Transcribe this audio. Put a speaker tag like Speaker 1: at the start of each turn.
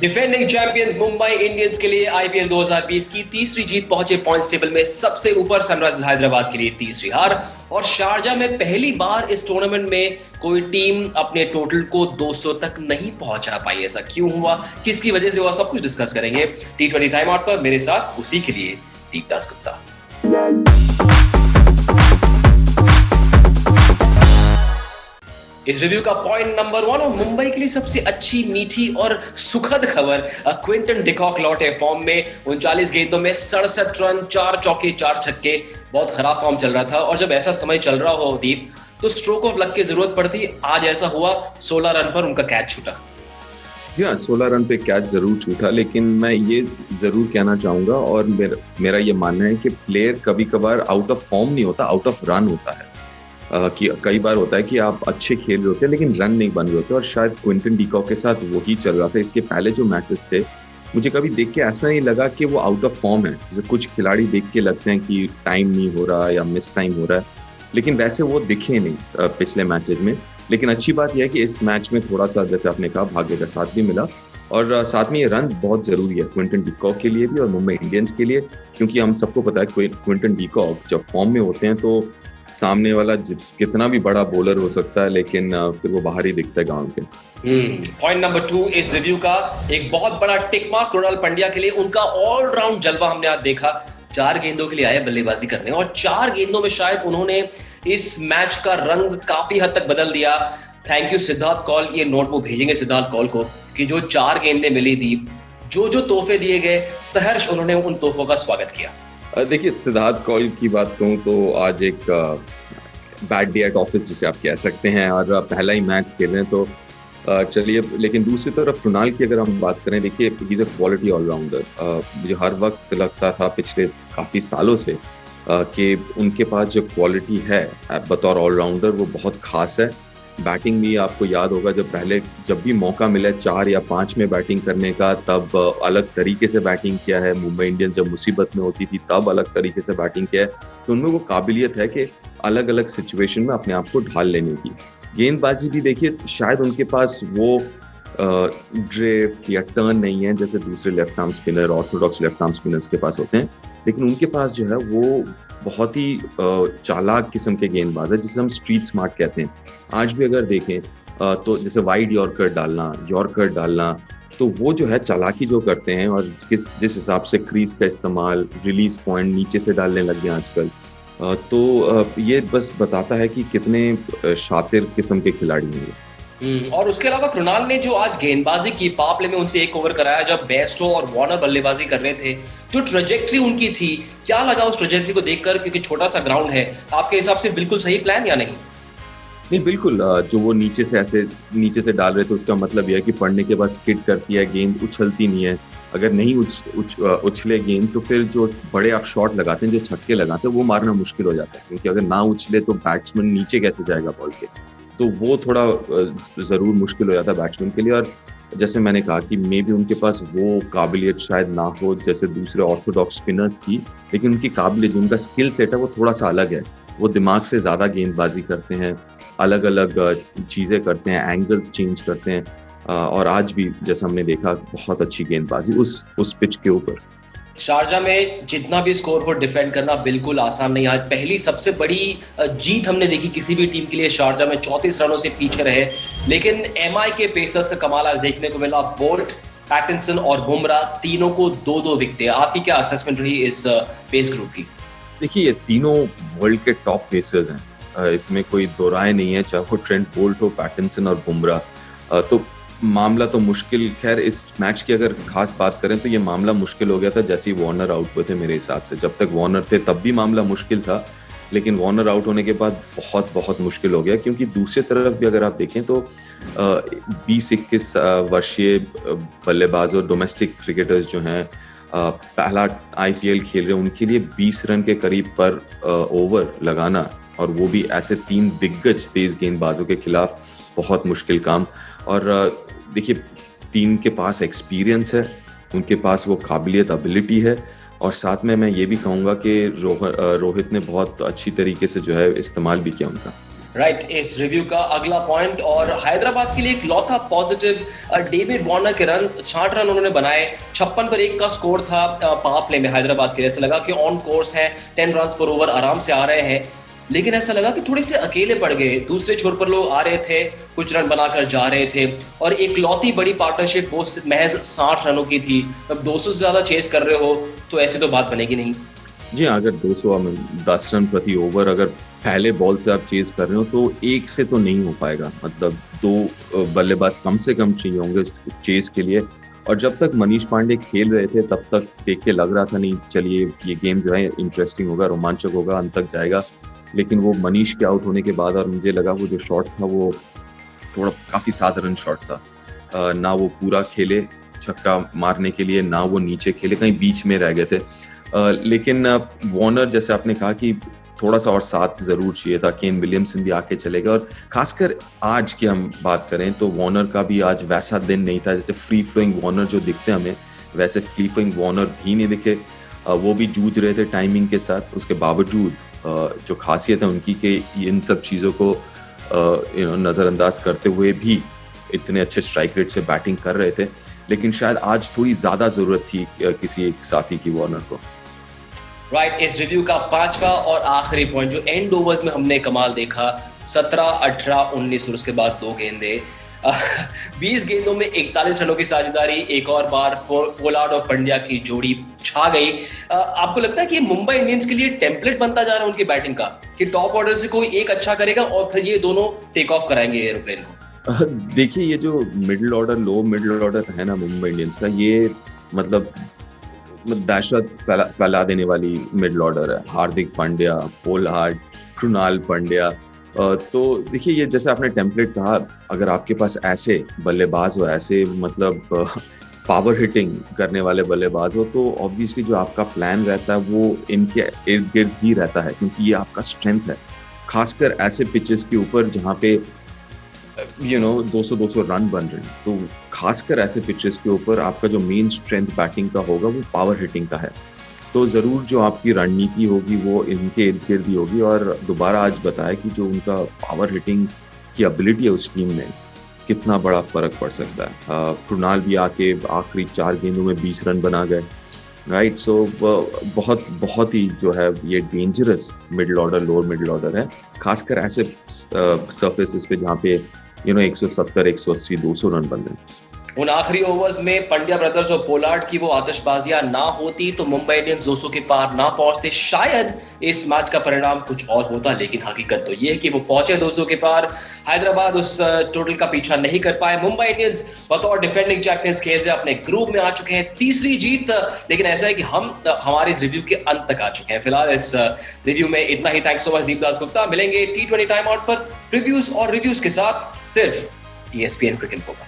Speaker 1: Defending champions Mumbai Indians के लिए IPL 2020 की तीसरी जीत पहुंचे पॉइंट्स टेबल में सबसे ऊपर। सनराइजर्स हैदराबाद के लिए तीसरी हार और शारजा में पहली बार इस टूर्नामेंट में कोई टीम अपने टोटल को 200 तक नहीं पहुंचा पाई। ऐसा क्यों हुआ, किसकी वजह से हुआ, सब कुछ डिस्कस करेंगे T20 टाइम आउट पर। मेरे साथ उसी के लिए दीपदास गुप्ता। इस रिव्यू का पॉइंट नंबर 1 और मुंबई के लिए सबसे अच्छी, मीठी और सुखद खबर, क्विंटन डिकॉक लौटे फॉर्म में। 39 गेंदों में 67 रन, 4 चौके 4 छक्के। बहुत खराब फॉर्म चल रहा था और जब ऐसा समय चल रहा हो दीप, तो स्ट्रोक ऑफ लक की जरूरत पड़ती। आज ऐसा हुआ, 16 रन पर उनका कैच छूटा।
Speaker 2: 16 रन पे कैच जरूर छूटा, लेकिन मैं ये जरूर कहना चाहूंगा और मेरा ये मानना है कि प्लेयर कभी कभार आउट ऑफ फॉर्म नहीं होता, आउट ऑफ रन होता है। कि कई बार होता है कि आप अच्छे खेल रहे होते हैं लेकिन रन नहीं बन रहे होते, और शायद क्विंटन डिकॉक के साथ वही चल रहा था। इसके पहले जो मैचेस थे, मुझे कभी देख के ऐसा नहीं लगा कि वो आउट ऑफ फॉर्म है। जैसे कुछ खिलाड़ी देख के लगते हैं कि टाइम नहीं हो रहा या मिस टाइम हो रहा है, लेकिन वैसे वो दिखे नहीं पिछले मैचेस में। लेकिन अच्छी बात यह है कि इस मैच में थोड़ा सा, जैसे आपने कहा, भाग्य का साथ भी मिला, और साथ में ये रन बहुत जरूरी है क्विंटन डिकॉक के लिए भी और मुंबई इंडियंस के लिए, क्योंकि हम सबको पता है क्विंटन डिकॉक जब फॉर्म में होते हैं तो सामने वाला कितना भी बड़ा बॉलर हो सकता है, लेकिन फिर वो बाहर ही दिखता है गांव के।
Speaker 1: पॉइंट नंबर 2 इस रिव्यू का एक बहुत बड़ा टिक मार्क कृणाल पंड्या के लिए। उनका ऑलराउंड जलवा हमने आज देखा। 4 गेंदों के लिए आए बल्लेबाजी करने और 4 गेंदों में शायद उन्होंने इस मैच का रंग काफी हद तक बदल दिया। थैंक यू सिद्धार्थ कौल, ये नोट वो भेजेंगे सिद्धार्थ कौल को कि जो 4 गेंदें मिली दीप, जो तोहफे दिए गए, सहर्ष उन्होंने उन तोहफों का स्वागत किया।
Speaker 2: देखिए, सिद्धार्थ कौल की बात कहूँ तो आज एक बैड डे एट ऑफिस जिसे आप कह सकते हैं, और पहला ही मैच खेल रहे हैं तो चलिए। लेकिन दूसरी तरफ कृणाल की अगर हम बात करें, देखिए, he is a quality allrounder. मुझे हर वक्त लगता था पिछले काफ़ी सालों से कि उनके पास जो क्वालिटी है बतौर ऑलराउंडर वो बहुत खास है। बैटिंग भी आपको याद होगा, जब भी मौका मिला 4 या 5 में बैटिंग करने का, तब अलग तरीके से बैटिंग किया है। मुंबई इंडियंस जब मुसीबत में होती थी तब अलग तरीके से बैटिंग किया है। तो उनमें वो काबिलियत है कि अलग अलग सिचुएशन में अपने आप को ढाल लेने की। गेंदबाजी भी देखिए, शायद उनके पास वो ड्रिफ्ट या टर्न नहीं है जैसे दूसरे left arm spinner, Orthodox left arm spinners के पास होते हैं, लेकिन उनके पास जो है वो बहुत ही चालाक किस्म के गेंदबाज है, जिसे हम स्ट्रीट स्मार्ट कहते हैं। आज भी अगर देखें तो जैसे वाइड यॉर्कर डालना, तो वो जो है चालाकी जो करते हैं, और जिस हिसाब से क्रीज का इस्तेमाल, रिलीज पॉइंट नीचे से डालने लग गए आजकल, तो ये बस बताता है कि कितने शातिर किस्म के खिलाड़ी हैं।
Speaker 1: और उसके अलावा कृणाल ने जो आज गेंदबाजी की, पावर प्ले में उनसे एक ओवर कराया जब बेस्टो और वार्नर बल्लेबाजी कर रहे थे। जो ट्रेजेक्ट्री उनकी थी, क्या लगा उस ट्रेजेक्ट्री को देखकर, क्योंकि छोटा सा ग्राउंड है, आपके हिसाब से बिल्कुल सही प्लान या नहीं?
Speaker 2: नहीं, बिल्कुल। जो वो नीचे से डाल रहे थे, उसका मतलब यह है कि पड़ने के बाद स्किड करती है गेंद, उछलती नहीं है। अगर नहीं उछले गेंद तो फिर जो बड़े आप शॉट लगाते हैं, जो छक्के लगाते हैं, वो मारना मुश्किल हो जाता है, क्योंकि अगर ना उछले तो बैट्समैन नीचे कैसे जाएगा बॉल के, तो वो थोड़ा ज़रूर मुश्किल हो जाता है बैट्समैन के लिए। और जैसे मैंने कहा कि मे बी उनके पास वो काबिलियत शायद ना हो जैसे दूसरे ऑर्थोडॉक्स स्पिनर्स की, लेकिन उनकी काबिलियत, जो उनका स्किल सेट है, वो थोड़ा सा अलग है। वो दिमाग से ज़्यादा गेंदबाजी करते हैं, अलग अलग चीज़ें करते हैं, एंगल्स चेंज करते हैं, और आज भी जैसा हमने देखा, बहुत अच्छी गेंदबाजी उस पिच के ऊपर।
Speaker 1: शारजा में जितना भी स्कोर को डिफेंड करना बिल्कुल आसान नहीं। आज पहली सबसे बड़ी जीत हमने देखी किसी भी टीम के लिए। शारजा में 34 रनों से पीछे रहे, लेकिन एमआई के पेसर्स का कमाल आज देखने को मिला। बोल्ट, पैटिंसन और बुमराह, तीनों को 2-2 विकेटें। आपकी क्या असेसमेंट रही इस पेस ग्रुप की?
Speaker 2: देखिए, ये तीनों वर्ल्ड के टॉप पेसर्स हैं, इसमें कोई दो राय नहीं है, चाहे वो ट्रेंट बोल्ट हो, पैटिंसन और बुमराह। तो मामला तो मुश्किल, खैर इस मैच की अगर खास बात करें तो ये मामला मुश्किल हो गया था जैसे ही वार्नर आउट हुए थे। मेरे हिसाब से जब तक वार्नर थे तब भी मामला मुश्किल था, लेकिन वार्नर आउट होने के बाद बहुत मुश्किल हो गया, क्योंकि दूसरी तरफ भी अगर आप देखें तो 20-21 वर्षीय बल्लेबाज और डोमेस्टिक क्रिकेटर्स जो हैं, पहला आईपीएल खेल रहे हैं, उनके लिए 20 रन के करीब पर ओवर लगाना, और वो भी ऐसे 3 दिग्गज तेज गेंदबाजों के खिलाफ, बहुत मुश्किल काम। और देखिए, टीम के पास एक्सपीरियंस है, उनके पास वो काबिलियत, एबिलिटी है, और साथ में मैं ये भी कहूँगा कि रोहित ने बहुत अच्छी तरीके से जो है इस्तेमाल भी किया उनका।
Speaker 1: राइट, इस रिव्यू का अगला पॉइंट और हैदराबाद के लिए एक लौता पॉजिटिव, डेविड वार्नर के रन, 60 रन उन्होंने बनाए, 56 पर 1 का स्कोर था पावर प्ले में हैदराबाद के लिए। ऐसा लगा कि ऑन कोर्स है, 10 रन पर ओवर आराम से आ रहे हैं, लेकिन ऐसा लगा कि थोड़े से अकेले पड़ गए। दूसरे छोर पर लोग आ रहे थे, कुछ रन बनाकर जा रहे थे, और एक लौती बड़ी पार्टनरशिप वो महज 60 रनों की थी। अब 200 से ज्यादा चेस कर रहे हो तो ऐसे तो बात बनेगी नहीं।
Speaker 2: जी हाँ, अगर 200 10 रन प्रति ओवर अगर पहले बॉल से आप चेज कर रहे हो तो एक से तो नहीं हो पाएगा। मतलब 2 बल्लेबाज कम से कम चाहिए होंगे चेज के लिए। और जब तक मनीष पांडे खेल रहे थे तब तक देख के लग रहा था नहीं चलिए ये गेम जो है इंटरेस्टिंग होगा, रोमांचक होगा, अंत तक जाएगा। लेकिन वो मनीष के आउट होने के बाद और मुझे लगा वो जो शॉट था वो थोड़ा काफी साधारण शॉट था। ना वो पूरा खेले छक्का मारने के लिए, ना वो नीचे खेले, कहीं बीच में रह गए थे। लेकिन वार्नर, जैसे आपने कहा कि थोड़ा सा और साथ जरूर चाहिए था, केन विलियमसन भी आके चले गए। और खासकर आज की हम बात करें तो वार्नर का भी आज वैसा दिन नहीं था। जैसे फ्री फ्लोइंग वार्नर जो दिखते हैं हमें, वैसे फ्री फ्लोइंग वार्नर भी नहीं दिखे। वो भी जूझ रहे थे टाइमिंग के साथ। उसके बावजूद जो खासियत है उनकी कि इन सब चीज़ों को नज़रअंदाज करते हुए भी इतने अच्छे स्ट्राइक रेट से बैटिंग कर रहे थे। लेकिन शायद आज थोड़ी ज़्यादा ज़रूरत थी किसी एक साथी की वार्नर को।
Speaker 1: राइट, इस रिव्यू का 5वां और आखिरी पॉइंट जो एंड ओवर्स में हमने कमाल देखा, 17, 18, 19 और उसके बाद 2 गेंदे, 20 गेंदों में 41 रनों की साझेदारी। एक और बार पोलार्ड और पंड्या की जोड़ी छा गई। आपको लगता है कि मुंबई इंडियंस के लिए टेम्पलेट बनता जा रहा है उनकी बैटिंग का, कि टॉप ऑर्डर से कोई एक अच्छा करेगा और फिर ये दोनों टेक ऑफ कराएंगे एरोप्लेन को?
Speaker 2: देखिए, ये जो middle order, low middle order है ना मुंबई इंडियंस का, ये मतलब दहशत फैला देने वाली मिडिल ऑर्डर है। हार्दिक पांड्या, पोलार्ड, कृणाल पांड्या। तो देखिए, ये जैसे आपने टेम्पलेट कहा, अगर आपके पास ऐसे बल्लेबाज हो, ऐसे मतलब पावर हिटिंग करने वाले बल्लेबाज हो, तो ऑब्वियसली जो आपका प्लान रहता है वो इनके इर्द गिर्द ही रहता है, क्योंकि ये आपका स्ट्रेंथ है। खासकर ऐसे पिचेस के ऊपर जहाँ पे 200 रन बन रहे हैं, तो खासकर ऐसे पिचेस के ऊपर आपका जो मेन स्ट्रेंथ बैटिंग का होगा वो पावर हिटिंग का है। तो ज़रूर जो आपकी रणनीति होगी वो इनके इर्द गिर्द ही होगी। और दोबारा आज बताया कि जो उनका पावर हिटिंग की एबिलिटी है उस टीम में, कितना बड़ा फर्क पड़ सकता है। कृणाल भी आके आखिरी 4 गेंदों में 20 रन बना गए। राइट, सो बहुत ही जो है ये dangerous middle order, lower middle order है, खासकर ऐसे सरफेसेस पे जहाँ पे 170, 180, 200 रन बन रहे।
Speaker 1: उन आखिरी ओवर्स में पंड्या ब्रदर्स और पोलार्ड की वो आतिशबाजियां ना होती तो मुंबई इंडियंस 200 के पार ना पहुंचते। शायद इस मैच का परिणाम कुछ और होता, लेकिन हकीकत तो ये है कि वो पहुंचे 200 के पार। हैदराबाद उस टोटल का पीछा नहीं कर पाए। मुंबई इंडियंस बतौर डिफेंडिंग चैंपियंस खेल रहे अपने ग्रुप में आ चुके हैं, 3री जीत। लेकिन ऐसा है कि हम हमारे इस रिव्यू के अंत तक आ चुके हैं। फिलहाल इस रिव्यू में इतना ही। Thanks so much Deepdas Gupta. मिलेंगे T20 टाइम आउट पर रिव्यूज और रिव्यूज के साथ, सिर्फ ESPN क्रिकेट पर।